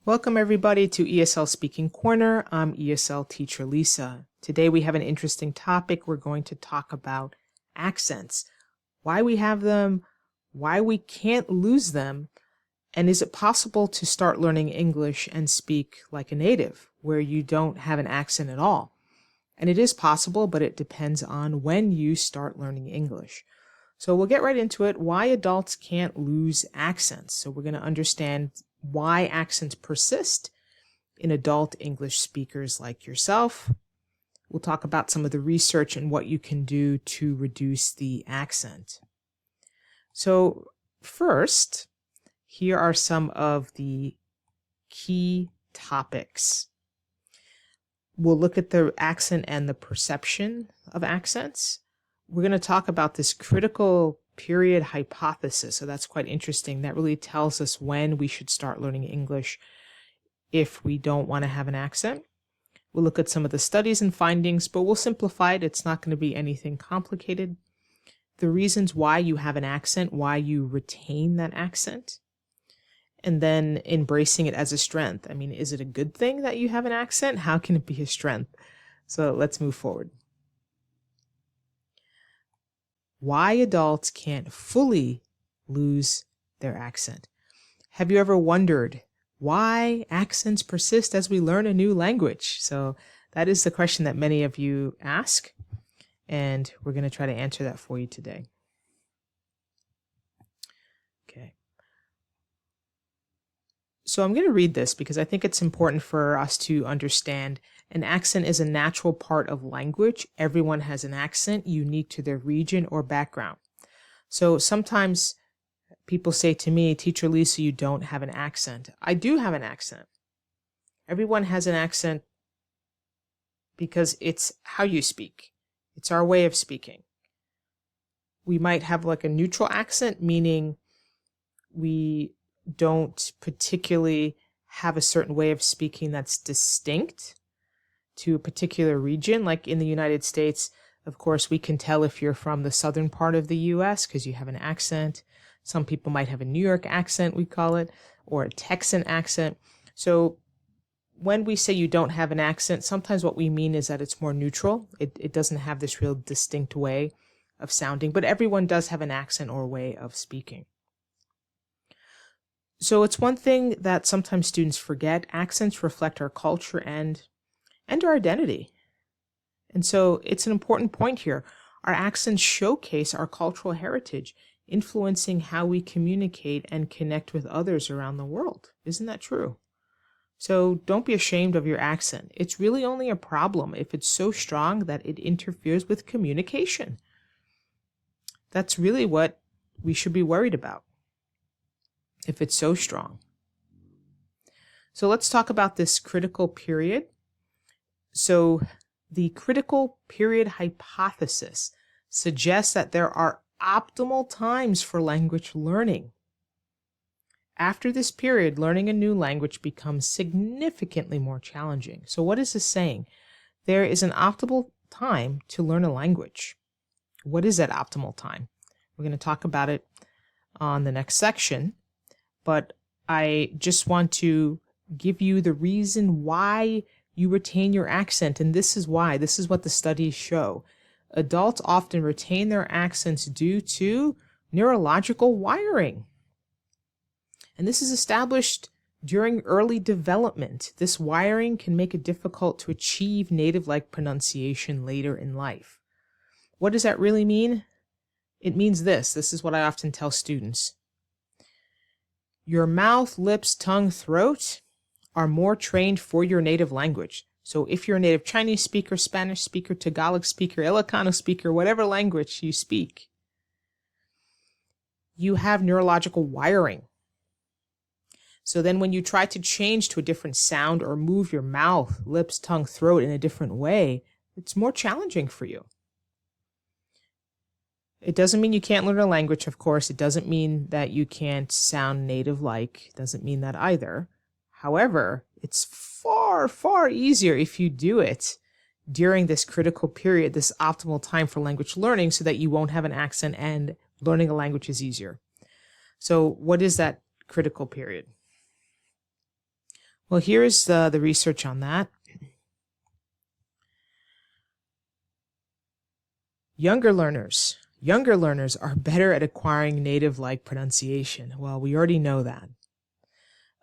Welcome everybody to ESL Speaking Corner. I'm ESL Teacher Lisa. Today we have an interesting topic. We're going to talk about accents, why we have them, why we can't lose them, and is it possible to start learning English and speak like a native where you don't have an accent at all? And it is possible, but it depends on when you start learning English. So we'll get right into it. Why adults can't lose accents. So we're going to understand why accents persist in adult English speakers like yourself. We'll talk about some of the research and what you can do to reduce the accent. So first, here are some of the key topics. We'll look at the accent and the perception of accents. We're going to talk about this critical period hypothesis. So that's quite interesting. That really tells us when we should start learning English if we don't want to have an accent. We'll look at some of the studies and findings, but we'll simplify it. It's not going to be anything complicated. The reasons why you have an accent, why you retain that accent, and then embracing it as a strength. I mean, is it a good thing that you have an accent? How can it be a strength? So let's move forward. Why adults can't fully lose their accent. Have you ever wondered why accents persist as we learn a new language? So that is the question that many of you ask, and we're going to try to answer that for you today. Okay. So I'm going to read this because I think it's important for us to understand an accent is a natural part of language. Everyone has an accent unique to their region or background. So sometimes people say to me, Teacher Lisa, you don't have an accent. I do have an accent. Everyone has an accent because it's how you speak. It's our way of speaking. We might have like a neutral accent, meaning we don't particularly have a certain way of speaking that's distinct to a particular region. Like in the United States, of course, we can tell if you're from the southern part of the US because you have an accent. Some people might have a New York accent, we call it, or a Texan accent. So when we say you don't have an accent, sometimes what we mean is that it's more neutral. It doesn't have this real distinct way of sounding, but everyone does have an accent or way of speaking. So it's one thing that sometimes students forget. Accents reflect our culture and our identity. And so it's an important point here. Our accents showcase our cultural heritage, influencing how we communicate and connect with others around the world. Isn't that true? So don't be ashamed of your accent. It's really only a problem if it's so strong that it interferes with communication. That's really what we should be worried about, if it's so strong. So let's talk about this critical period. So the critical period hypothesis suggests that there are optimal times for language learning. After this period, learning a new language becomes significantly more challenging. So what is this saying? There is an optimal time to learn a language. What is that optimal time? We're going to talk about it on the next section, but I just want to give you the reason why you retain your accent, and this is why. This is what the studies show. Adults often retain their accents due to neurological wiring. And this is established during early development. This wiring can make it difficult to achieve native-like pronunciation later in life. What does that really mean? It means this. This is what I often tell students. Your mouth, lips, tongue, throat are more trained for your native language. So if you're a native Chinese speaker, Spanish speaker, Tagalog speaker, Ilocano speaker, whatever language you speak, you have neurological wiring. So then when you try to change to a different sound or move your mouth, lips, tongue, throat in a different way, it's more challenging for you. It doesn't mean you can't learn a language, of course. It doesn't mean that you can't sound native-like. It doesn't mean that either. However, it's far, far easier if you do it during this critical period, this optimal time for language learning, so that you won't have an accent and learning a language is easier. So what is that critical period? Well, here's the research on that. Younger learners are better at acquiring native-like pronunciation. Well, we already know that.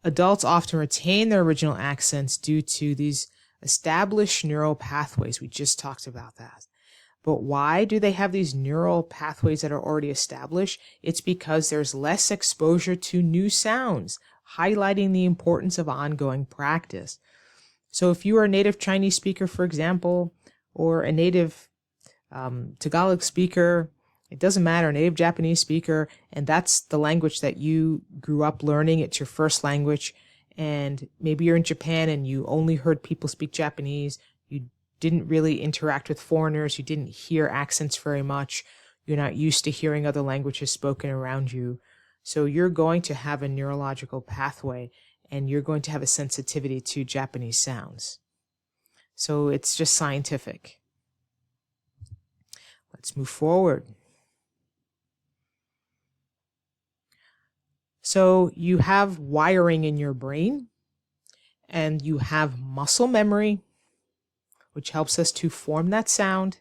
Adults often retain their original accents due to these established neural pathways. We just talked about that. But why do they have these neural pathways that are already established? It's because there's less exposure to new sounds, highlighting the importance of ongoing practice. So if you are a native Chinese speaker, for example, or a native Tagalog speaker, it doesn't matter, a native Japanese speaker, and that's the language that you grew up learning, it's your first language, and maybe you're in Japan and you only heard people speak Japanese, you didn't really interact with foreigners, you didn't hear accents very much, you're not used to hearing other languages spoken around you. So you're going to have a neurological pathway and you're going to have a sensitivity to Japanese sounds. So it's just scientific. Let's move forward. So you have wiring in your brain and you have muscle memory, which helps us to form that sound.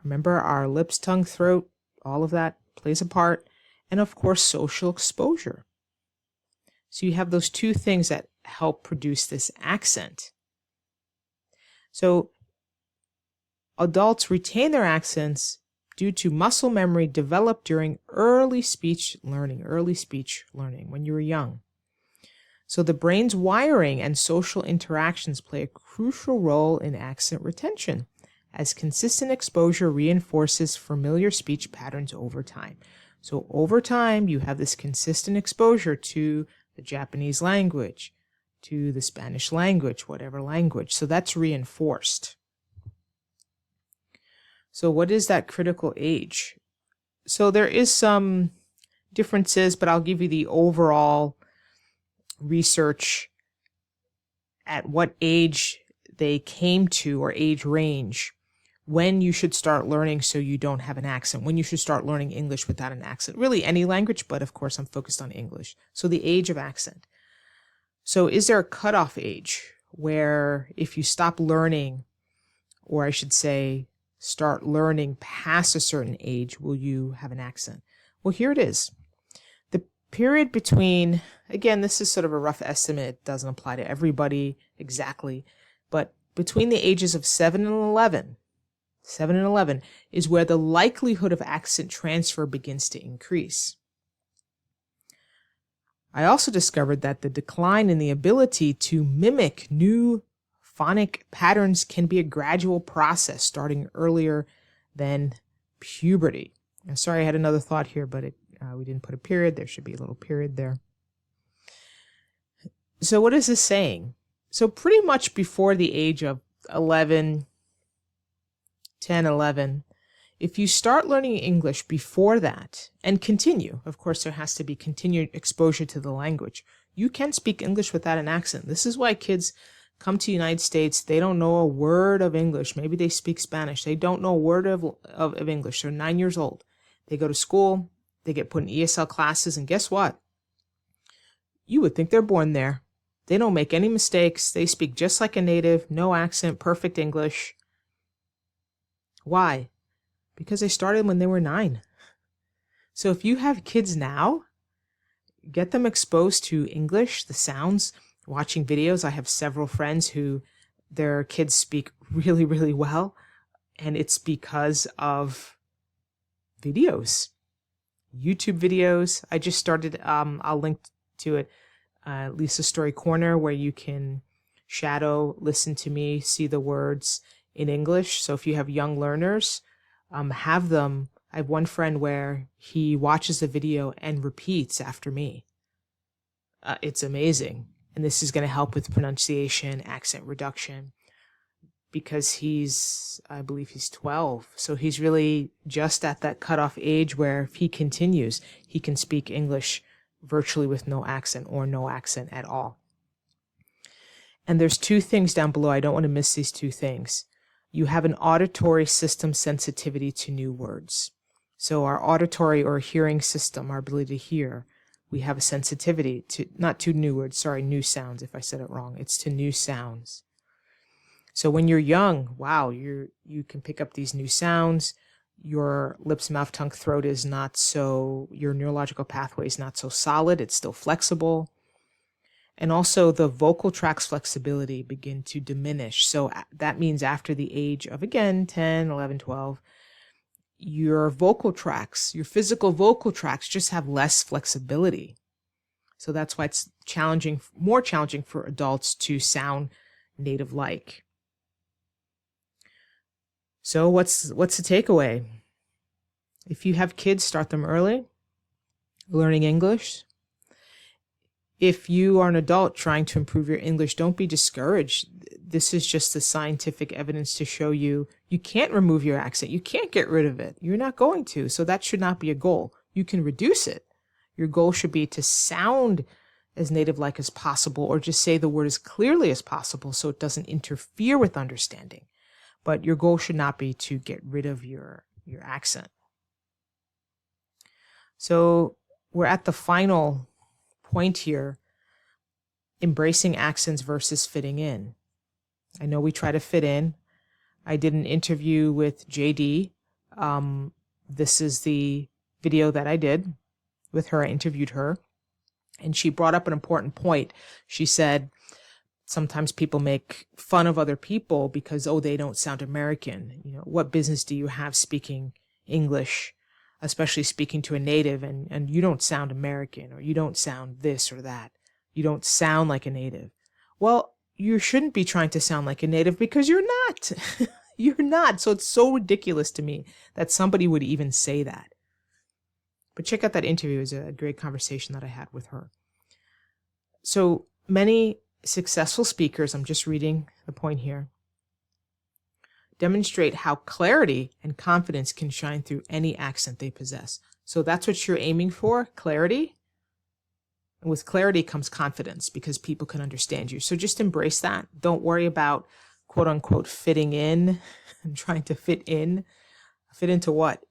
Remember, our lips, tongue, throat, all of that plays a part. And of course, social exposure. So you have those two things that help produce this accent. So adults retain their accents due to muscle memory developed during early speech learning when you were young. So the brain's wiring and social interactions play a crucial role in accent retention, as consistent exposure reinforces familiar speech patterns over time. So over time, you have this consistent exposure to the Japanese language, to the Spanish language, whatever language. So that's reinforced. So what is that critical age? So there is some differences, but I'll give you the overall research at what age they came to, or age range, when you should start learning so you don't have an accent, when you should start learning English without an accent. Really any language, but of course I'm focused on English. So the age of accent. So is there a cutoff age where if you stop learning, or I should say start learning past a certain age, will you have an accent? Well, here it is. The period between, again, this is sort of a rough estimate, it doesn't apply to everybody exactly, but between the ages of 7 and 11 is where the likelihood of accent transfer begins to increase. I also discovered that the decline in the ability to mimic new phonic patterns can be a gradual process starting earlier than puberty. I'm sorry, I had another thought here, but we didn't put a period. There should be a little period there. So what is this saying? So pretty much before the age of 10, 11, if you start learning English before that and continue, of course there has to be continued exposure to the language, you can speak English without an accent. This is why kids come to the United States, they don't know a word of English. Maybe they speak Spanish. They don't know a word of English. They're 9 years old. They go to school, they get put in ESL classes, and guess what? You would think they're born there. They don't make any mistakes. They speak just like a native, no accent, perfect English. Why? Because they started when they were 9. So if you have kids now, get them exposed to English, the sounds, watching videos. I have several friends who their kids speak really, really well, and it's because of videos, YouTube videos. I just started, I'll link to it, Lisa's Story Corner, where you can shadow, listen to me, see the words in English. So if you have young learners, have them. I have one friend where he watches the video and repeats after me. It's amazing. And this is going to help with pronunciation, accent reduction, because I believe he's 12. So he's really just at that cutoff age where if he continues, he can speak English virtually with no accent or no accent at all. And there's two things down below. I don't want to miss these two things. You have an auditory system sensitivity to new words. So our auditory or hearing system, our ability to hear, we have a sensitivity to, not to new words, sorry, new sounds. If I said it wrong, it's to new sounds. So when you're young, wow, you can pick up these new sounds. Your lips, mouth, tongue, throat is not so, your neurological pathway is not so solid. It's still flexible. And also the vocal tracts flexibility begin to diminish. So that means after the age of, again, 10, 11, 12, your vocal tracts, your physical vocal tracts just have less flexibility. So that's why it's challenging, more challenging for adults to sound native-like. So what's the takeaway? If you have kids, start them early, learning English. If you are an adult trying to improve your English, don't be discouraged. This is just the scientific evidence to show you can't remove your accent. You can't get rid of it. You're not going to. So that should not be a goal. You can reduce it. Your goal should be to sound as native-like as possible, or just say the word as clearly as possible so it doesn't interfere with understanding. But your goal should not be to get rid of your accent. So we're at the final point here, embracing accents versus fitting in. I know we try to fit in. I did an interview with JD. This is the video that I did with her. I interviewed her, and she brought up an important point. She said, sometimes people make fun of other people because, oh, they don't sound American. You know, what business do you have speaking English, especially speaking to a native, and you don't sound American, or you don't sound this or that. You don't sound like a native. Well, you shouldn't be trying to sound like a native because you're not. You're not. So it's so ridiculous to me that somebody would even say that. But check out that interview. It was a great conversation that I had with her. So many successful speakers, I'm just reading the point here, demonstrate how clarity and confidence can shine through any accent they possess. So that's what you're aiming for, clarity. And with clarity comes confidence, because people can understand you. So just embrace that. Don't worry about, quote unquote, fitting in and trying to fit in. Fit into what?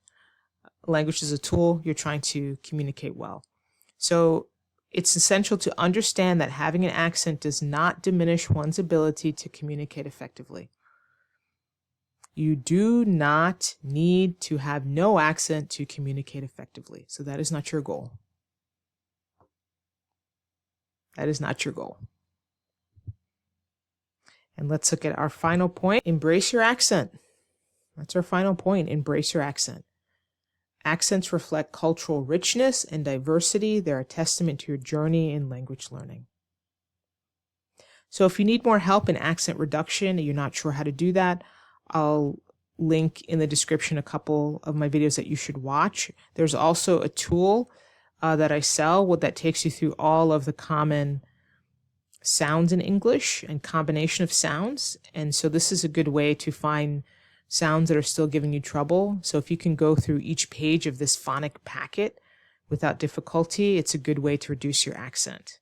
Language is a tool. You're trying to communicate well. So it's essential to understand that having an accent does not diminish one's ability to communicate effectively. You do not need to have no accent to communicate effectively. So that is not your goal. That is not your goal. And let's look at our final point. Embrace your accent. That's our final point. Embrace your accent. Accents reflect cultural richness and diversity. They're a testament to your journey in language learning. So if you need more help in accent reduction and you're not sure how to do that, I'll link in the description a couple of my videos that you should watch. There's also a tool that I sell that takes you through all of the common sounds in English and combination of sounds. And so this is a good way to find sounds that are still giving you trouble. So if you can go through each page of this phonic packet without difficulty, it's a good way to reduce your accent.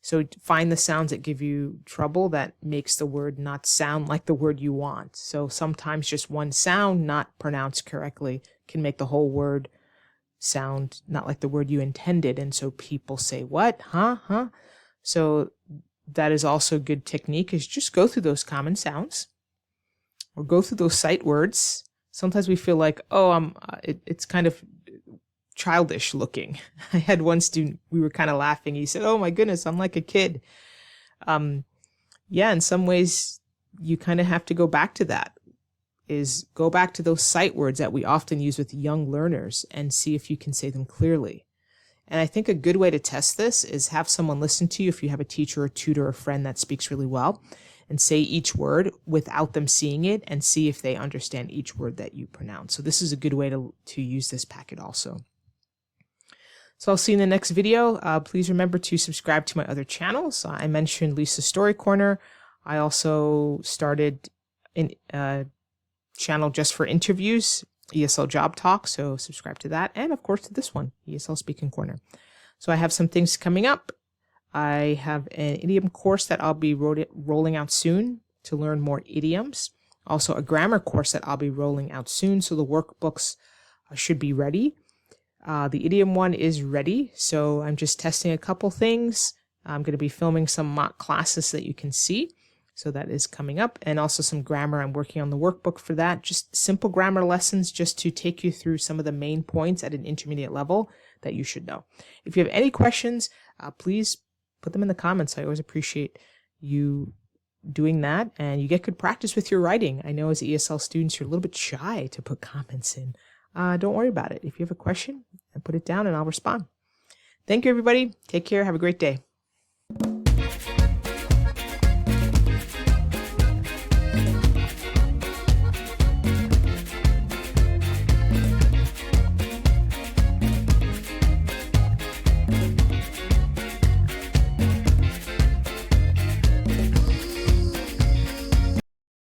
So find the sounds that give you trouble, that makes the word not sound like the word you want. So sometimes just one sound not pronounced correctly can make the whole word sound not like the word you intended. And so people say, what? Huh? So that is also a good technique, is just go through those common sounds or go through those sight words. Sometimes we feel like, it's kind of childish looking. I had one student, we were kind of laughing. He said, oh my goodness, I'm like a kid. In some ways you kind of have to go back to that, is go back to those sight words that we often use with young learners and see if you can say them clearly. And I think a good way to test this is have someone listen to you, if you have a teacher or tutor or friend that speaks really well, and say each word without them seeing it and see if they understand each word that you pronounce. So this is a good way to use this packet also. So I'll see you in the next video. Please remember to subscribe to my other channels. I mentioned Lisa's Story Corner. I also started a channel just for interviews, ESL Job Talk, so subscribe to that. And of course to this one, ESL Speaking Corner. So I have some things coming up. I have an idiom course that I'll be rolling out soon to learn more idioms. Also a grammar course that I'll be rolling out soon, so the workbooks should be ready. The idiom one is ready, so I'm just testing a couple things. I'm going to be filming some mock classes that you can see. So that is coming up, and also some grammar. I'm working on the workbook for that. Just simple grammar lessons just to take you through some of the main points at an intermediate level that you should know. If you have any questions, please put them in the comments. I always appreciate you doing that, and you get good practice with your writing. I know as ESL students, you're a little bit shy to put comments in. Don't worry about it. If you have a question, put it down and I'll respond. Thank you, everybody. Take care. Have a great day.